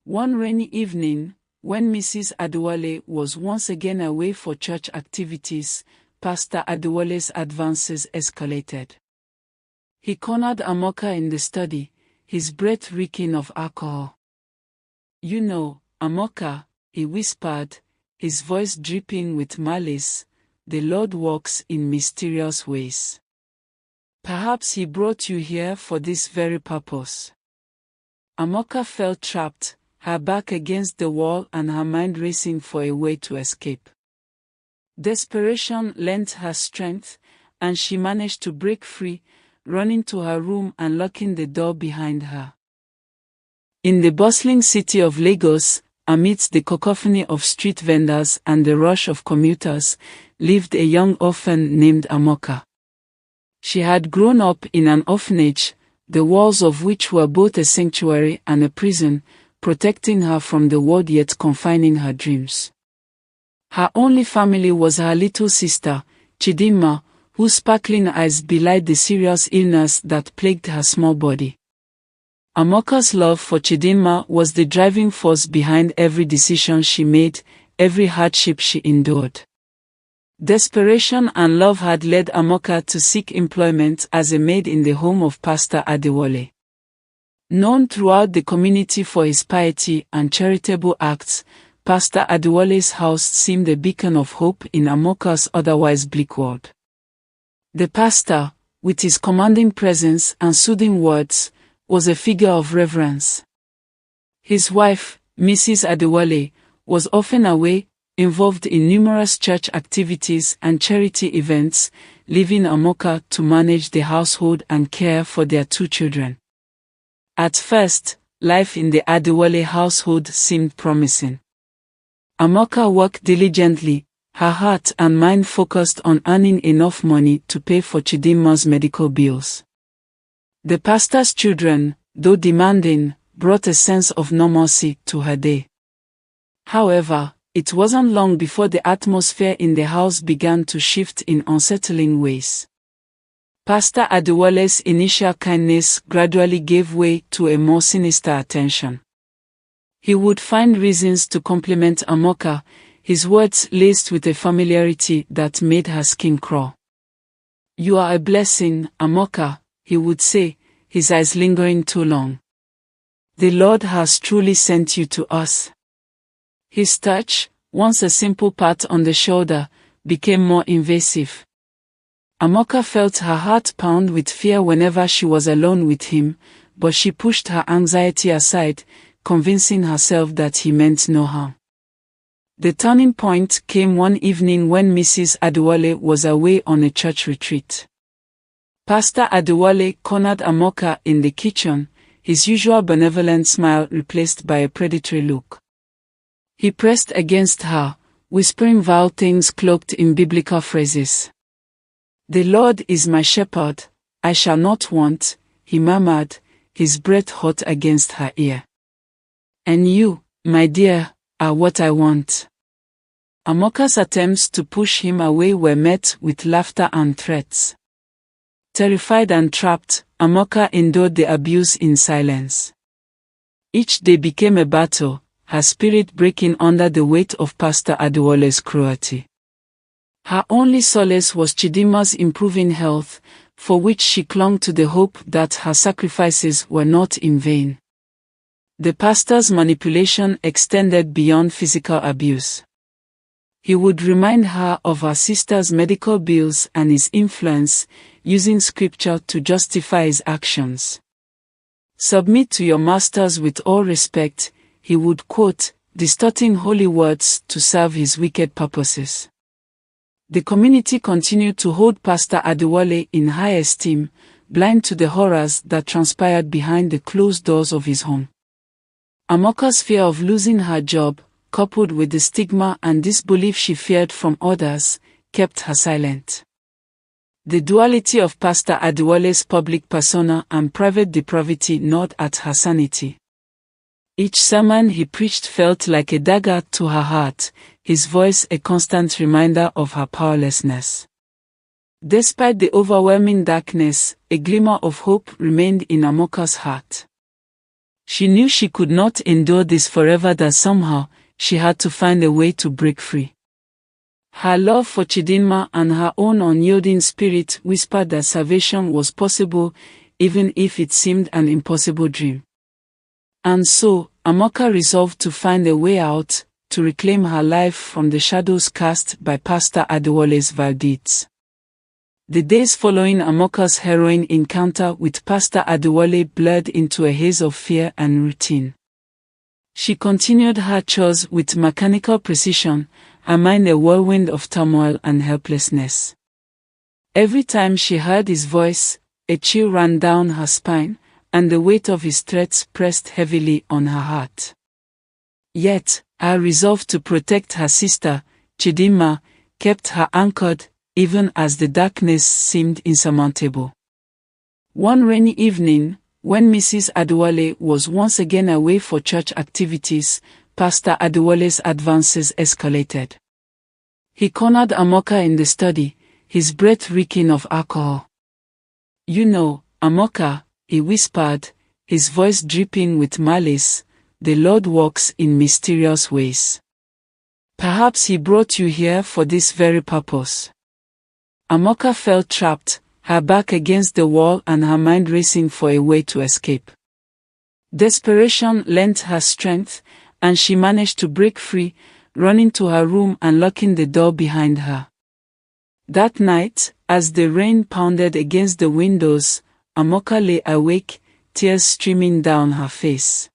One rainy evening, when Mrs. Adewale was once again away for church activities, Pastor Adewale's advances escalated. He cornered Amoka in the study, his breath reeking of alcohol. "You know, Amoka," he whispered, his voice dripping with malice, "the Lord works in mysterious ways. Perhaps he brought you here for this very purpose." Amoka felt trapped, her back against the wall and her mind racing for a way to escape. Desperation lent her strength, and she managed to break free, running to her room and locking the door behind her. In the bustling city of Lagos, amidst the cacophony of street vendors and the rush of commuters, lived a young orphan named Amoka. She had grown up in an orphanage, the walls of which were both a sanctuary and a prison, protecting her from the world yet confining her dreams. Her only family was her little sister, Chidinma, whose sparkling eyes belied the serious illness that plagued her small body. Amoka's love for Chidinma was the driving force behind every decision she made, every hardship she endured. Desperation and love had led Amoka to seek employment as a maid in the home of Pastor Adewale. Known throughout the community for his piety and charitable acts, Pastor Adewale's house seemed a beacon of hope in Amoka's otherwise bleak world. The pastor, with his commanding presence and soothing words, was a figure of reverence. His wife, Mrs. Adewale, was often away, involved in numerous church activities and charity events, leaving Amoka to manage the household and care for their 2 children. At first, life in the Adewale household seemed promising. Amoka worked diligently, her heart and mind focused on earning enough money to pay for Chidinma's medical bills. The pastor's children, though demanding, brought a sense of normalcy to her day. However, it wasn't long before the atmosphere in the house began to shift in unsettling ways. Pastor Adewale's initial kindness gradually gave way to a more sinister attention. He would find reasons to compliment Amoka, his words laced with a familiarity that made her skin crawl. "You are a blessing, Amoka," he would say, his eyes lingering too long. "The Lord has truly sent you to us." His touch, once a simple pat on the shoulder, became more invasive. Amoka felt her heart pound with fear whenever she was alone with him, but she pushed her anxiety aside, convincing herself that he meant no harm. The turning point came one evening when Mrs. Adewale was away on a church retreat. Pastor Adewale cornered Amoka in the kitchen, his usual benevolent smile replaced by a predatory look. He pressed against her, whispering vile things cloaked in biblical phrases. "The Lord is my shepherd, I shall not want," he murmured, his breath hot against her ear. "And you, my dear, are what I want." Amoka's attempts to push him away were met with laughter and threats. Terrified and trapped, Amoka endured the abuse in silence. Each day became a battle, her spirit breaking under the weight of Pastor Adewale's cruelty. Her only solace was Chidinma's improving health, for which she clung to the hope that her sacrifices were not in vain. The pastor's manipulation extended beyond physical abuse. He would remind her of her sister's medical bills and his influence, using scripture to justify his actions. "Submit to your masters with all respect," he would quote, distorting holy words to serve his wicked purposes. The community continued to hold Pastor Adewale in high esteem, blind to the horrors that transpired behind the closed doors of his home. Amoka's fear of losing her job, coupled with the stigma and disbelief she feared from others, kept her silent. The duality of Pastor Adewale's public persona and private depravity gnawed at her sanity. Each sermon he preached felt like a dagger to her heart, his voice a constant reminder of her powerlessness. Despite the overwhelming darkness, a glimmer of hope remained in Amoka's heart. She knew she could not endure this forever, that somehow, she had to find a way to break free. Her love for Chidinma and her own unyielding spirit whispered that salvation was possible, even if it seemed an impossible dream. And so, Amoka resolved to find a way out, to reclaim her life from the shadows cast by Pastor Adewole's vile deeds. The days following Amoka's harrowing encounter with Pastor Adewole blurred into a haze of fear and routine. She continued her chores with mechanical precision, her mind a whirlwind of turmoil and helplessness. Every time she heard his voice, a chill ran down her spine, and the weight of his threats pressed heavily on her heart. Yet, her resolve to protect her sister, Chidinma, kept her anchored, even as the darkness seemed insurmountable. One rainy evening, when Mrs. Adewole was once again away for church activities, Pastor Adewole's advances escalated. He cornered Amoka in the study, his breath reeking of alcohol. "You know, Amoka," he whispered, his voice dripping with malice, "the Lord works in mysterious ways. Perhaps he brought you here for this very purpose." Amoka felt trapped, her back against the wall and her mind racing for a way to escape. Desperation lent her strength, and she managed to break free, running to her room and locking the door behind her. That night, as the rain pounded against the windows, Amoka lay awake, tears streaming down her face.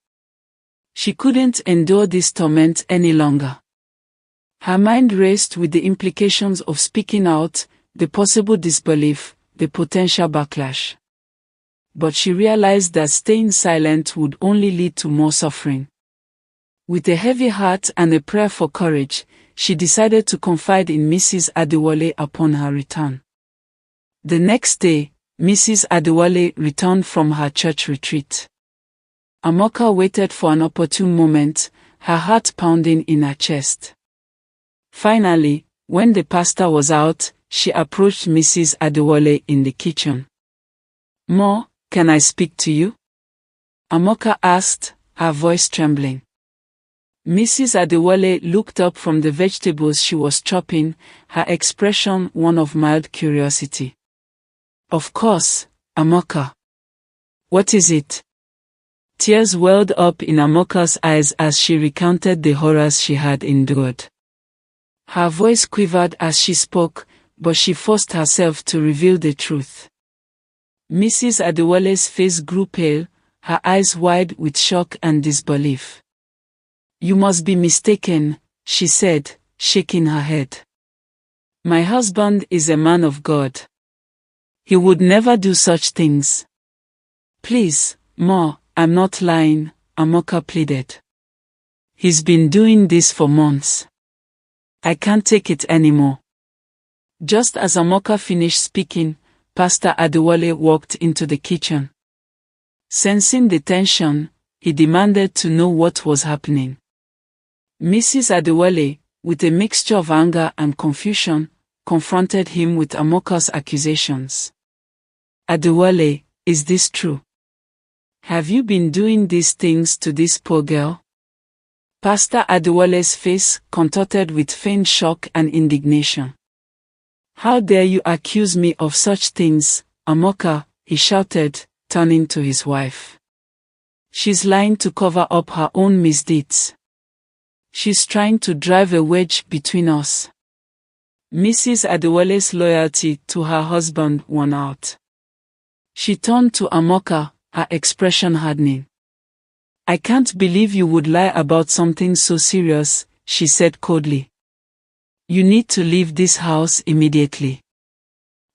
She couldn't endure this torment any longer. Her mind raced with the implications of speaking out, the possible disbelief, the potential backlash. But she realized that staying silent would only lead to more suffering. With a heavy heart and a prayer for courage, she decided to confide in Mrs. Adewole upon her return. The next day, Mrs. Adewole returned from her church retreat. Amoka waited for an opportune moment, her heart pounding in her chest. Finally, when the pastor was out, she approached Mrs. Adewole in the kitchen. "Ma, can I speak to you?" Amoka asked, her voice trembling. Mrs. Adewole looked up from the vegetables she was chopping, her expression one of mild curiosity. "Of course, Amoka. What is it?" Tears welled up in Amoka's eyes as she recounted the horrors she had endured. Her voice quivered as she spoke, but she forced herself to reveal the truth. Mrs. Adewole's face grew pale, her eyes wide with shock and disbelief. "You must be mistaken," she said, shaking her head. "My husband is a man of God. He would never do such things." "Please, Ma, I'm not lying," Amoka pleaded. "He's been doing this for months. I can't take it anymore." Just as Amoka finished speaking, Pastor Adewole walked into the kitchen. Sensing the tension, he demanded to know what was happening. Mrs. Adewole, with a mixture of anger and confusion, confronted him with Amoka's accusations. "Adewole, is this true? Have you been doing these things to this poor girl?" Pastor Adewole's face contorted with feigned shock and indignation. "How dare you accuse me of such things, Amoka," he shouted, turning to his wife. "She's lying to cover up her own misdeeds. She's trying to drive a wedge between us." Mrs. Adewole's loyalty to her husband won out. She turned to Amoka, her expression hardening. "I can't believe you would lie about something so serious," she said coldly. "You need to leave this house immediately."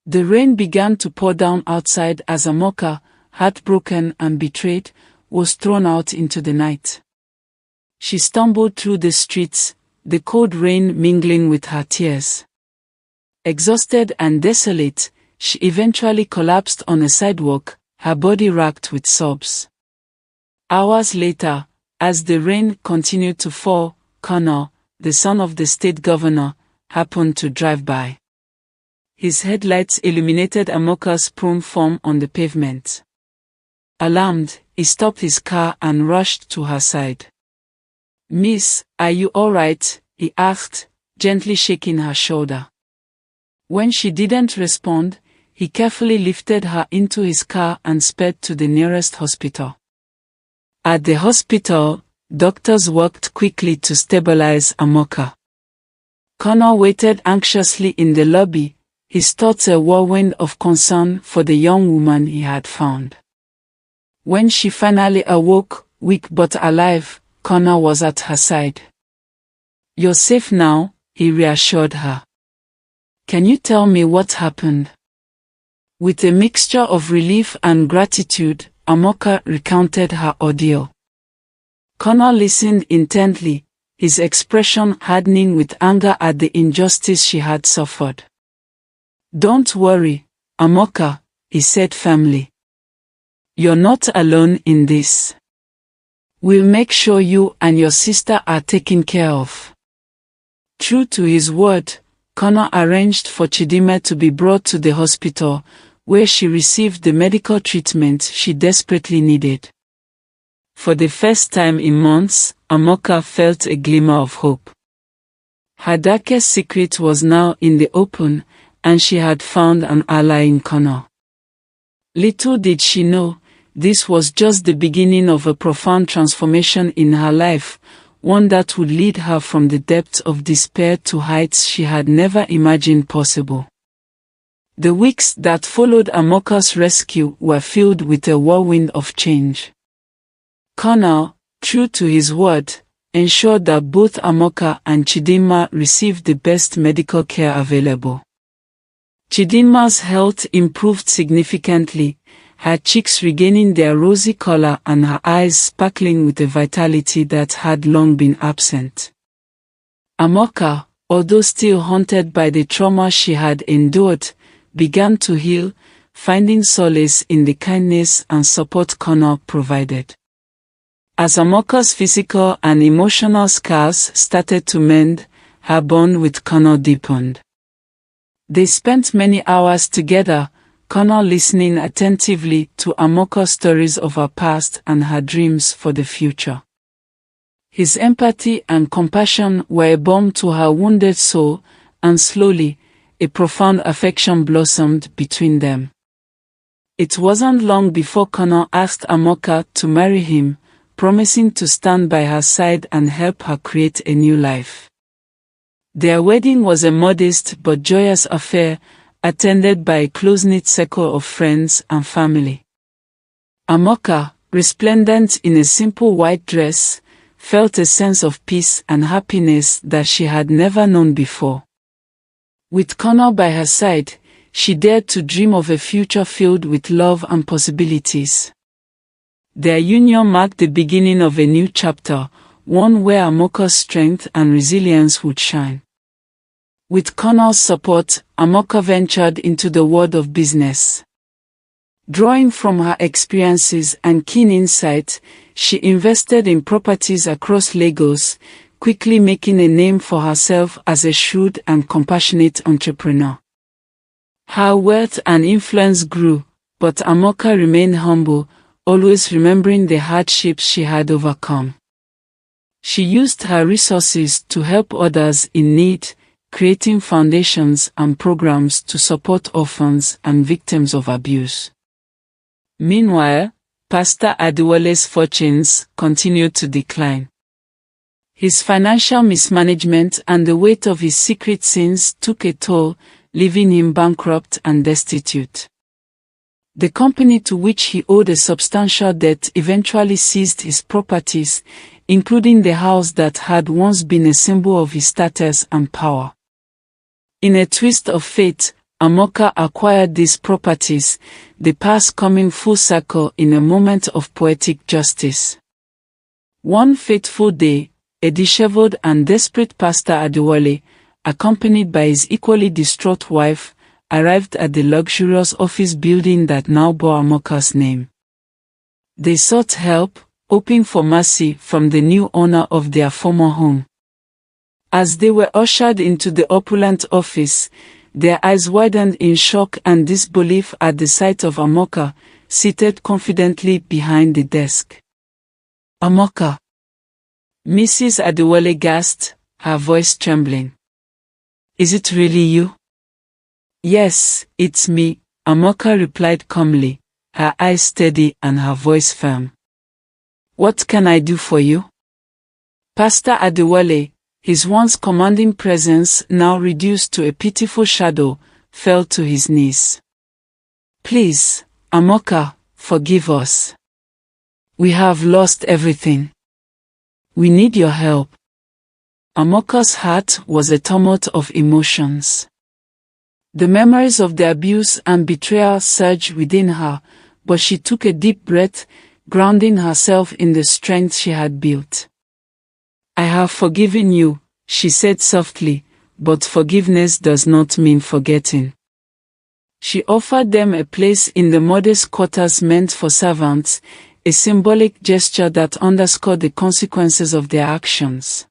The rain began to pour down outside as Amoka, heartbroken and betrayed, was thrown out into the night. She stumbled through the streets, the cold rain mingling with her tears. Exhausted and desolate, she eventually collapsed on a sidewalk, her body racked with sobs. Hours later, as the rain continued to fall, Connor, the son of the state governor, happened to drive by. His headlights illuminated Amoka's prone form on the pavement. Alarmed, he stopped his car and rushed to her side. "Miss, are you all right?" he asked, gently shaking her shoulder. When she didn't respond, he carefully lifted her into his car and sped to the nearest hospital. At the hospital, doctors worked quickly to stabilize Amoka. Connor waited anxiously in the lobby, his thoughts a whirlwind of concern for the young woman he had found. When she finally awoke, weak but alive, Connor was at her side. "You're safe now," he reassured her. "Can you tell me what happened?" With a mixture of relief and gratitude, Amoka recounted her ordeal. Connor listened intently, his expression hardening with anger at the injustice she had suffered. "Don't worry, Amoka," he said firmly. "You're not alone in this. We'll make sure you and your sister are taken care of." True to his word, Connor arranged for Chidinma to be brought to the hospital, where she received the medical treatment she desperately needed. For the first time in months, Amoka felt a glimmer of hope. Her darkest secret was now in the open, and she had found an ally in Connor. Little did she know, this was just the beginning of a profound transformation in her life, one that would lead her from the depths of despair to heights she had never imagined possible. The weeks that followed Amoka's rescue were filled with a whirlwind of change. Connor, true to his word, ensured that both Amoka and Chidinma received the best medical care available. Chidinma's health improved significantly, her cheeks regaining their rosy color and her eyes sparkling with a vitality that had long been absent. Amoka, although still haunted by the trauma she had endured, began to heal, finding solace in the kindness and support Connor provided. As Amoka's physical and emotional scars started to mend, her bond with Connor deepened. They spent many hours together, Connor listening attentively to Amoka's stories of her past and her dreams for the future. His empathy and compassion were a balm to her wounded soul, and slowly, a profound affection blossomed between them. It wasn't long before Connor asked Amoka to marry him, promising to stand by her side and help her create a new life. Their wedding was a modest but joyous affair, attended by a close-knit circle of friends and family. Amoka, resplendent in a simple white dress, felt a sense of peace and happiness that she had never known before. With Connor by her side, she dared to dream of a future filled with love and possibilities. Their union marked the beginning of a new chapter, one where Amoka's strength and resilience would shine. With Connor's support, Amoka ventured into the world of business. Drawing from her experiences and keen insight, she invested in properties across Lagos, quickly making a name for herself as a shrewd and compassionate entrepreneur. Her wealth and influence grew, but Amoka remained humble, always remembering the hardships she had overcome. She used her resources to help others in need, creating foundations and programs to support orphans and victims of abuse. Meanwhile, Pastor Adewole's fortunes continued to decline. His financial mismanagement and the weight of his secret sins took a toll, leaving him bankrupt and destitute. The company to which he owed a substantial debt eventually seized his properties, including the house that had once been a symbol of his status and power. In a twist of fate, Amoka acquired these properties, the past coming full circle in a moment of poetic justice. One fateful day, a disheveled and desperate Pastor Adewole, accompanied by his equally distraught wife, arrived at the luxurious office building that now bore Amoka's name. They sought help, hoping for mercy from the new owner of their former home. As they were ushered into the opulent office, their eyes widened in shock and disbelief at the sight of Amoka, seated confidently behind the desk. Amoka. Mrs. Adewale gasped, her voice trembling. Is it really you? Yes, it's me, Amoka replied calmly, her eyes steady and her voice firm. What can I do for you? Pastor Adewale, his once commanding presence now reduced to a pitiful shadow, fell to his knees. Please, Amoka, forgive us. We have lost everything. We need your help. Amoka's heart was a tumult of emotions. The memories of the abuse and betrayal surged within her, but she took a deep breath, grounding herself in the strength she had built. I have forgiven you, she said softly, but forgiveness does not mean forgetting. She offered them a place in the modest quarters meant for servants, a symbolic gesture that underscored the consequences of their actions.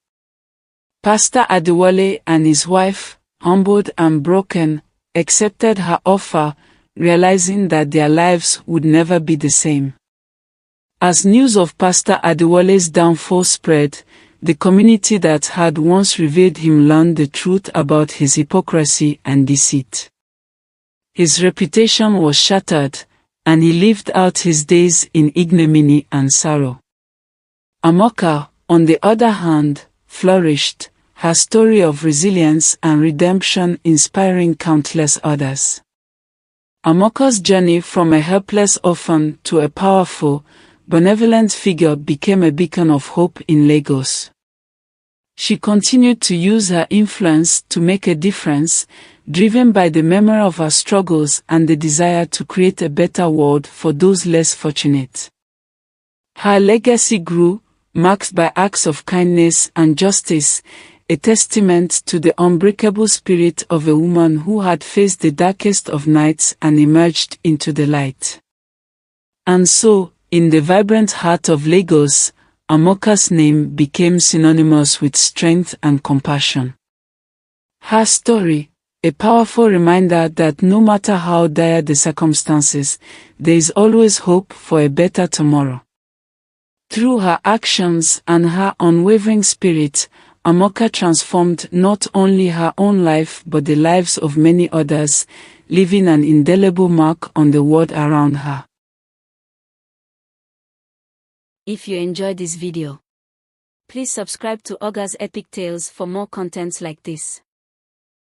Pastor Adewale and his wife, humbled and broken, accepted her offer, realizing that their lives would never be the same. As news of Pastor Adewale's downfall spread, the community that had once revered him learned the truth about his hypocrisy and deceit. His reputation was shattered, and he lived out his days in ignominy and sorrow. Amoka, on the other hand, flourished, her story of resilience and redemption inspiring countless others. Amoka's journey from a helpless orphan to a powerful, benevolent figure became a beacon of hope in Lagos. She continued to use her influence to make a difference, driven by the memory of her struggles and the desire to create a better world for those less fortunate. Her legacy grew, marked by acts of kindness and justice, a testament to the unbreakable spirit of a woman who had faced the darkest of nights and emerged into the light. And so, in the vibrant heart of Lagos, Amoka's name became synonymous with strength and compassion. Her story, a powerful reminder that no matter how dire the circumstances, there is always hope for a better tomorrow. Through her actions and her unwavering spirit, Amoka transformed not only her own life but the lives of many others, leaving an indelible mark on the world around her. If you enjoyed this video, please subscribe to Agas Epic Tales for more content like this.